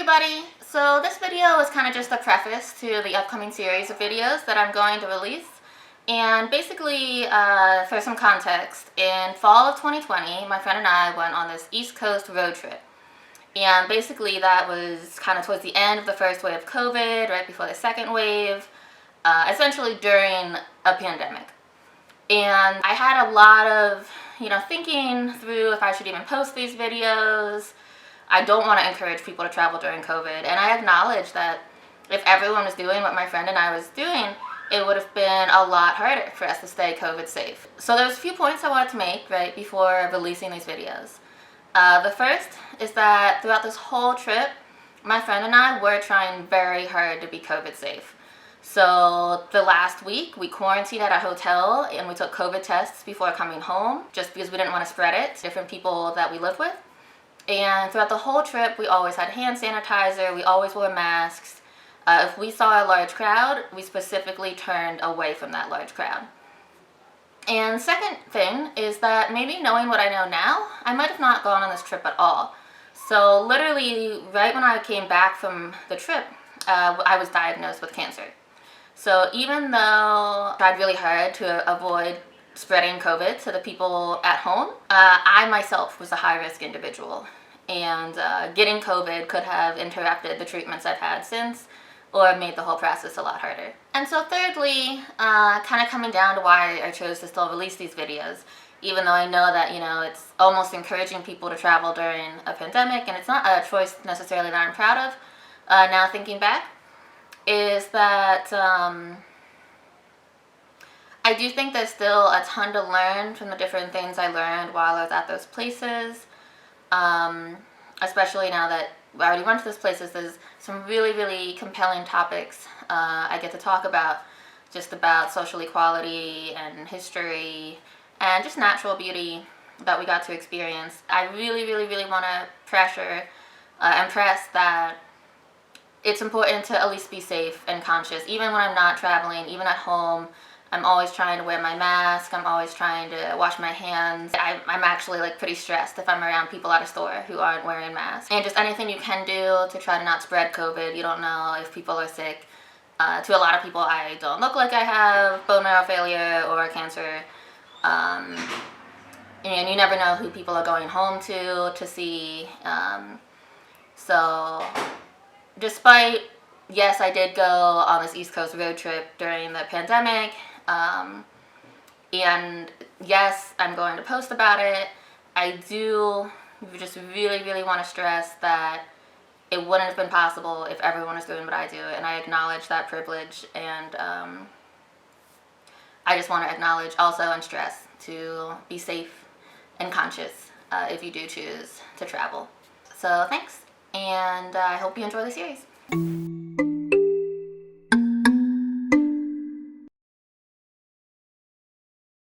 everybody! So this video is kind of just a preface to the upcoming series of videos that I'm going to release. And basically, for some context, in fall of 2020, my friend and I went on this East Coast road trip. And basically that was kind of towards the end of the first wave of COVID, right before the second wave, essentially during a pandemic. And I had a lot of, thinking through if I should even post these videos. I don't want to encourage people to travel during COVID, and I acknowledge that if everyone was doing what my friend and I was doing, it would have been a lot harder for us to stay COVID safe. So there's a few points I wanted to make right before releasing these videos. The first is that throughout this whole trip, my friend and I were trying very hard to be COVID safe. So the last week, we quarantined at a hotel and we took COVID tests before coming home, just because we didn't want to spread it to different people that we live with. And throughout the whole trip, we always had hand sanitizer, we always wore masks. If we saw a large crowd, we specifically turned away from that large crowd. And second thing is that maybe knowing what I know now, I might have not gone on this trip at all. So literally, right when I came back from the trip, I was diagnosed with cancer. So even though I tried really hard to avoid spreading COVID to the people at home, I myself was a high-risk individual, and getting COVID could have interrupted the treatments I've had since, or made the whole process a lot harder. And so thirdly, kind of coming down to why I chose to still release these videos, even though I know that, it's almost encouraging people to travel during a pandemic, and it's not a choice necessarily that I'm proud of, now thinking back, is that I do think there's still a ton to learn from the different things I learned while I was at those places, especially now that I already went to those places. There's some really, really compelling topics I get to talk about, just about social equality and history and just natural beauty that we got to experience. I really, really, really want to impress that it's important to at least be safe and conscious, even when I'm not traveling, even at home. I'm always trying to wear my mask. I'm always trying to wash my hands. I'm actually pretty stressed if I'm around people at a store who aren't wearing masks. And just anything you can do to try to not spread COVID. You don't know if people are sick. To a lot of people, I don't look like I have bone marrow failure or cancer. And you never know who people are going home to see. So despite, yes, I did go on this East Coast road trip during the pandemic, and yes, I'm going to post about it. I do just really, really want to stress that it wouldn't have been possible if everyone was doing what I do, and I acknowledge that privilege, and I just want to acknowledge also and stress to be safe and conscious if you do choose to travel. So thanks, and I hope you enjoy the series.